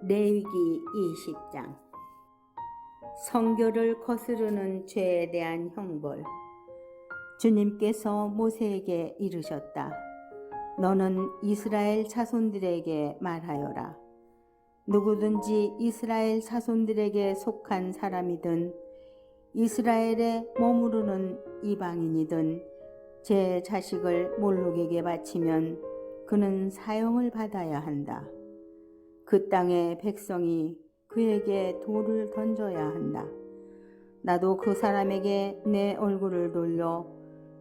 레위기 20장. 성교를 거스르는 죄에 대한 형벌. 주님께서 모세에게 이르셨다. 너는 이스라엘 자손들에게 말하여라. 누구든지 이스라엘 자손들에게 속한 사람이든 이스라엘에 머무르는 이방인이든 제 자식을 몰록에게 바치면 그는 사형을 받아야 한다. 그 땅의 백성이 그에게 돌을 던져야 한다. 나도 그 사람에게 내 얼굴을 돌려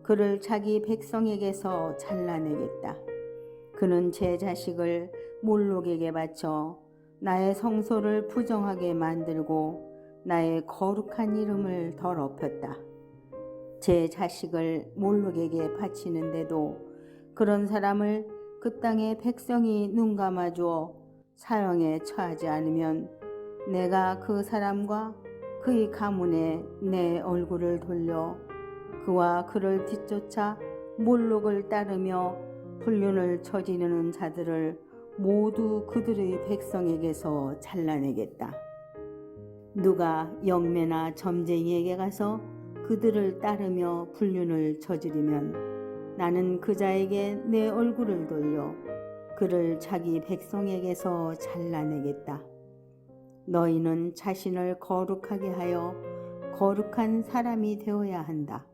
그를 자기 백성에게서 잘라내겠다. 그는 제 자식을 몰록에게 바쳐 나의 성소를 부정하게 만들고 나의 거룩한 이름을 더럽혔다. 제 자식을 몰록에게 바치는데도 그런 사람을 그 땅의 백성이 눈감아 주어 사형에 처하지 않으면 내가 그 사람과 그의 가문에 내 얼굴을 돌려 그와 그를 뒤쫓아 몰록을 따르며 불륜을 저지르는 자들을 모두 그들의 백성에게서 잘라내겠다. 누가 영매나 점쟁이에게 가서 그들을 따르며 불륜을 저지르면 나는 그 자에게 내 얼굴을 돌려 그를 자기 백성에게서 잘라내겠다. 너희는 자신을 거룩하게 하여 거룩한 사람이 되어야 한다.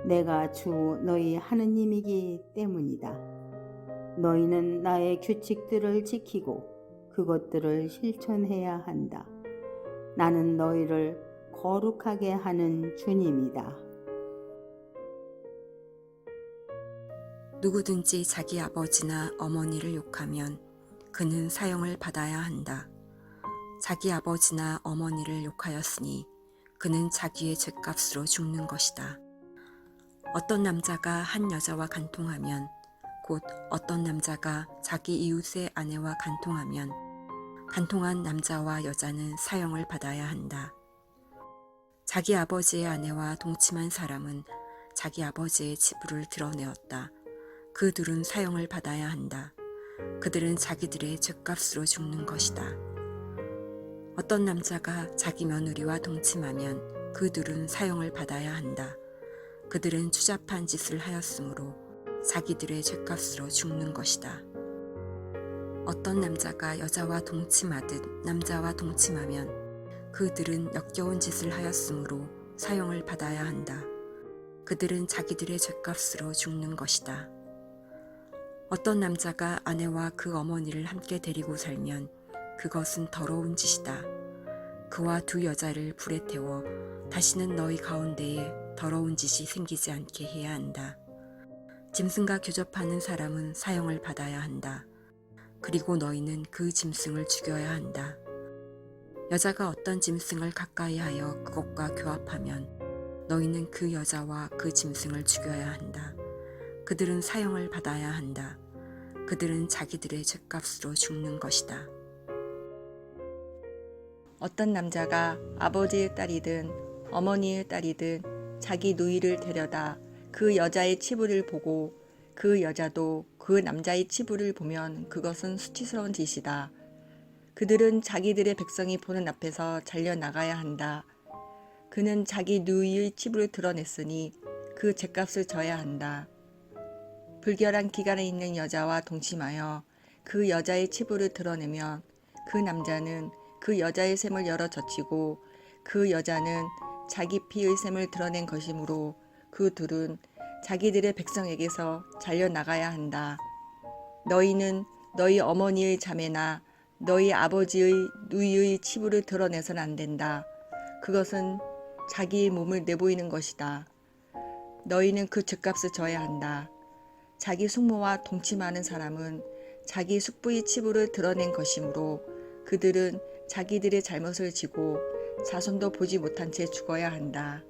내가 주 너희 하느님이기 때문이다. 너희는 나의 규칙들을 지키고 그것들을 실천해야 한다. 나는 너희를 거룩하게 하는 주님이다. 누구든지 자기 아버지나 어머니를 욕하면 그는 사형을 받아야 한다. 자기 아버지나 어머니를 욕하였으니 그는 자기의 죄값으로 죽는 것이다. 어떤 남자가 한 여자와 간통하면 곧 어떤 남자가 자기 이웃의 아내와 간통하면 간통한 남자와 여자는 사형을 받아야 한다. 자기 아버지의 아내와 동침한 사람은 자기 아버지의 치부를 드러내었다. 그 둘은 사형을 받아야 한다. 그들은 자기들의 죄값으로 죽는 것이다. 어떤 남자가 자기 며느리와 동침하면 그 둘은 사형을 받아야 한다. 그들은 추잡한 짓을 하였으므로 자기들의 죄값으로 죽는 것이다. 어떤 남자가 여자와 동침하듯 남자와 동침하면 그들은 역겨운 짓을 하였으므로 사형을 받아야 한다. 그들은 자기들의 죄값으로 죽는 것이다. 어떤 남자가 아내와 그 어머니를 함께 데리고 살면 그것은 더러운 짓이다. 그와 두 여자를 불에 태워 다시는 너희 가운데에 더러운 짓이 생기지 않게 해야 한다. 짐승과 교접하는 사람은 사형을 받아야 한다. 그리고 너희는 그 짐승을 죽여야 한다. 여자가 어떤 짐승을 가까이 하여 그것과 교합하면 너희는 그 여자와 그 짐승을 죽여야 한다. 그들은 사형을 받아야 한다. 그들은 자기들의 죄값으로 죽는 것이다. 어떤 남자가 아버지의 딸이든 어머니의 딸이든 자기 누이를 데려다 그 여자의 치부를 보고 그 여자도 그 남자의 치부를 보면 그것은 수치스러운 짓이다. 그들은 자기들의 백성이 보는 앞에서 잘려나가야 한다. 그는 자기 누이의 치부를 드러냈으니 그 죄값을 져야 한다. 불결한 기간에 있는 여자와 동침하여 그 여자의 치부를 드러내면 그 남자는 그 여자의 샘을 열어 젖히고 그 여자는 자기 피의 샘을 드러낸 것이므로 그 둘은 자기들의 백성에게서 잘려나가야 한다. 너희는 너희 어머니의 자매나 너희 아버지의 누이의 치부를 드러내서는 안 된다. 그것은 자기의 몸을 내보이는 것이다. 너희는 그 죄값을 져야 한다. 자기 숙모와 동침하는 사람은 자기 숙부의 치부를 드러낸 것이므로 그들은 자기들의 잘못을 지고 자손도 보지 못한 채 죽어야 한다.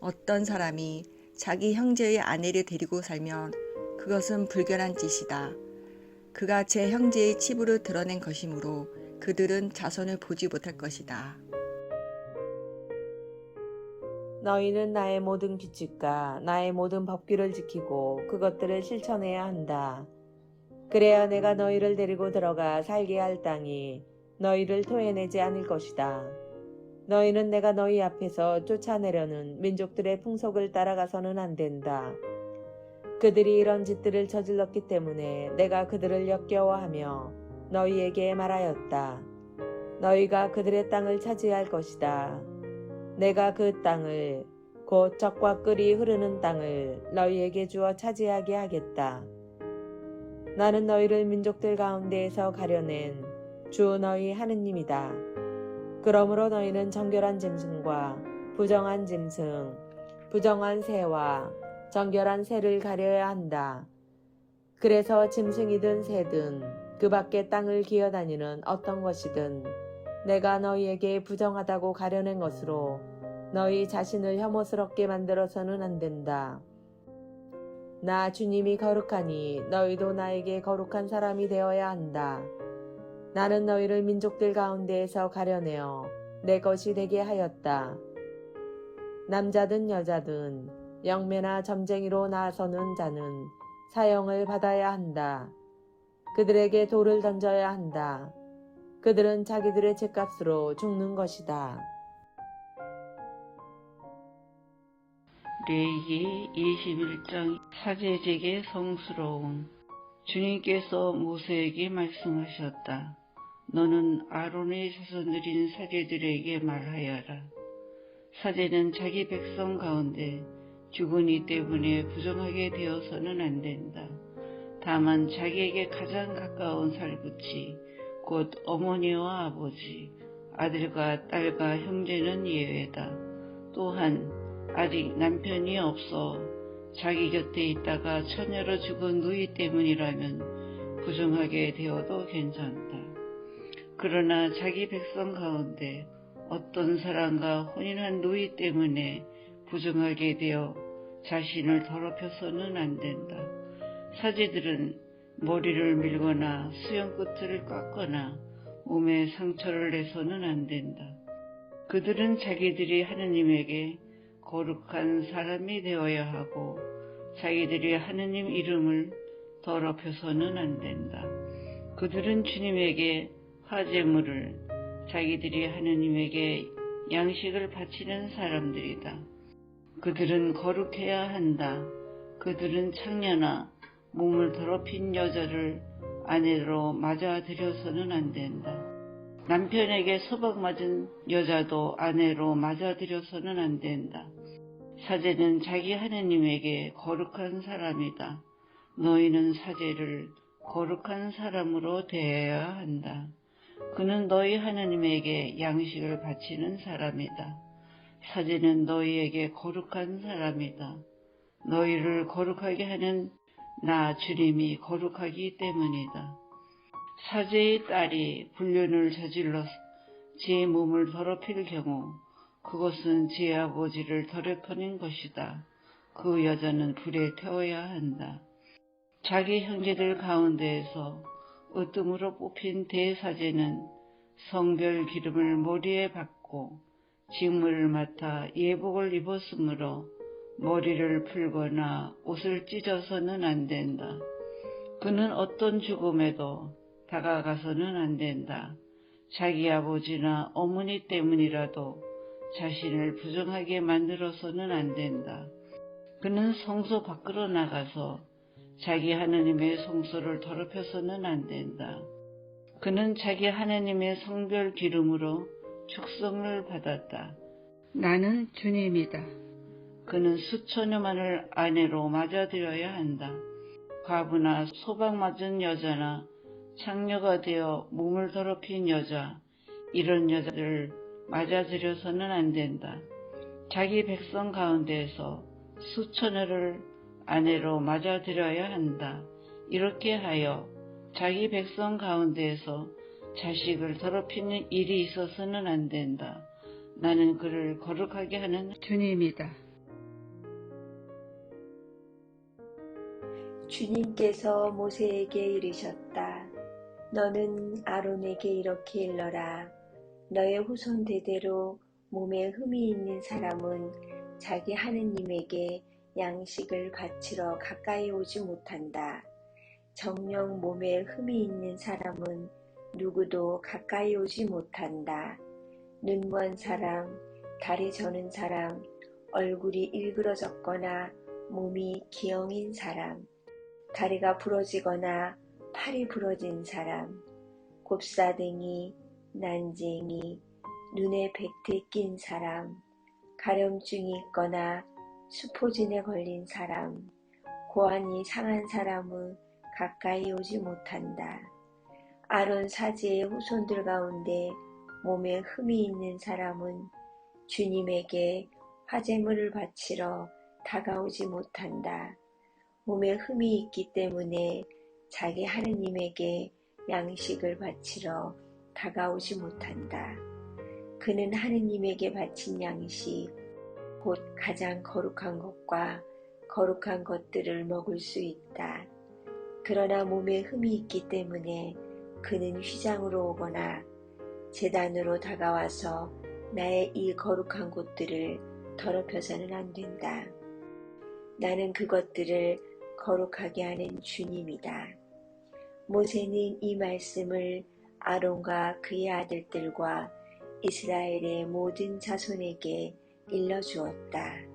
어떤 사람이 자기 형제의 아내를 데리고 살면 그것은 불결한 짓이다. 그가 제 형제의 치부를 드러낸 것이므로 그들은 자손을 보지 못할 것이다. 너희는 나의 모든 규칙과 나의 모든 법규를 지키고 그것들을 실천해야 한다. 그래야 내가 너희를 데리고 들어가 살게 할 땅이 너희를 토해내지 않을 것이다. 너희는 내가 너희 앞에서 쫓아내려는 민족들의 풍속을 따라가서는 안 된다. 그들이 이런 짓들을 저질렀기 때문에 내가 그들을 역겨워하며 너희에게 말하였다. 너희가 그들의 땅을 차지할 것이다. 내가 그 땅을 곧 젖과 꿀이 흐르는 땅을 너희에게 주어 차지하게 하겠다. 나는 너희를 민족들 가운데에서 가려낸 주 너희 하느님이다. 그러므로 너희는 정결한 짐승과 부정한 짐승, 부정한 새와 정결한 새를 가려야 한다. 그래서 짐승이든 새든 그 밖에 땅을 기어다니는 어떤 것이든 내가 너희에게 부정하다고 가려낸 것으로 너희 자신을 혐오스럽게 만들어서는 안 된다. 나 주님이 거룩하니 너희도 나에게 거룩한 사람이 되어야 한다. 나는 너희를 민족들 가운데에서 가려내어 내 것이 되게 하였다. 남자든 여자든 영매나 점쟁이로 나서는 자는 사형을 받아야 한다. 그들에게 돌을 던져야 한다. 그들은 자기들의 죄값으로 죽는 것이다. 레위기 21장 사제직의 성스러움. 주님께서 모세에게 말씀하셨다. 너는 아론의 자손들인 사제들에게 말하여라. 사제는 자기 백성 가운데 죽은 이 때문에 부정하게 되어서는 안 된다. 다만 자기에게 가장 가까운 살구치, 곧 어머니와 아버지, 아들과 딸과 형제는 예외다. 또한 아직 남편이 없어 자기 곁에 있다가 처녀로 죽은 누이 때문이라면 부정하게 되어도 괜찮다. 그러나 자기 백성 가운데 어떤 사람과 혼인한 누이 때문에 부정하게 되어 자신을 더럽혀서는 안 된다. 사제들은 머리를 밀거나 수염 끝을 깎거나 몸에 상처를 내서는 안 된다. 그들은 자기들이 하느님에게 거룩한 사람이 되어야 하고 자기들이 하느님 이름을 더럽혀서는 안 된다. 그들은 주님에게 화제물을, 자기들이 하느님에게 양식을 바치는 사람들이다. 그들은 거룩해야 한다. 그들은 창녀나 몸을 더럽힌 여자를 아내로 맞아들여서는 안 된다. 남편에게 서박 맞은 여자도 아내로 맞아들여서는 안 된다. 사제는 자기 하느님에게 거룩한 사람이다. 너희는 사제를 거룩한 사람으로 대해야 한다. 그는 너희 하느님에게 양식을 바치는 사람이다. 사제는 너희에게 거룩한 사람이다. 너희를 거룩하게 하는 나 주님이 거룩하기 때문이다. 사제의 딸이 불륜을 저질러 제 몸을 더럽힐 경우 그것은 제 아버지를 더럽히는 것이다. 그 여자는 불에 태워야 한다. 자기 형제들 가운데에서 으뜸으로 뽑힌 대사제는 성별 기름을 머리에 받고 직무를 맡아 예복을 입었으므로 머리를 풀거나 옷을 찢어서는 안 된다. 그는 어떤 죽음에도 다가가서는 안 된다. 자기 아버지나 어머니 때문이라도 자신을 부정하게 만들어서는 안 된다. 그는 성소 밖으로 나가서 자기 하느님의 성소를 더럽혀서는 안 된다. 그는 자기 하느님의 성별 기름으로 축성을 받았다. 나는 주님이다. 그는 수처녀만을 아내로 맞아들여야 한다. 과부나 소박 맞은 여자나 창녀가 되어 몸을 더럽힌 여자, 이런 여자를 맞아들여서는 안 된다. 자기 백성 가운데에서 수처녀를 아내로 맞아들여야 한다. 이렇게 하여 자기 백성 가운데에서 자식을 더럽히는 일이 있어서는 안 된다. 나는 그를 거룩하게 하는 주님이다. 주님께서 모세에게 이르셨다. 너는 아론에게 이렇게 일러라. 너의 후손 대대로 몸에 흠이 있는 사람은 자기 하느님에게 양식을 바치러 가까이 오지 못한다. 정녕 몸에 흠이 있는 사람은 누구도 가까이 오지 못한다. 눈먼 사람, 다리 저는 사람, 얼굴이 일그러졌거나 몸이 기형인 사람, 다리가 부러지거나 팔이 부러진 사람, 곱사등이, 난쟁이, 눈에 백태 낀 사람, 가려움증이 있거나 수포진에 걸린 사람, 고환이 상한 사람은 가까이 오지 못한다. 아론 사지의 후손들 가운데 몸에 흠이 있는 사람은 주님에게 화제물을 바치러 다가오지 못한다. 몸에 흠이 있기 때문에 자기 하느님에게 양식을 바치러 다가오지 못한다. 그는 하느님에게 바친 양식, 곧 가장 거룩한 것과 거룩한 것들을 먹을 수 있다. 그러나 몸에 흠이 있기 때문에 그는 휘장으로 오거나 제단으로 다가와서 나의 이 거룩한 곳들을 더럽혀서는 안 된다. 나는 그것들을 거룩하게 하는 주님이다. 모세는 이 말씀을 아론과 그의 아들들과 이스라엘의 모든 자손에게 일러주었다.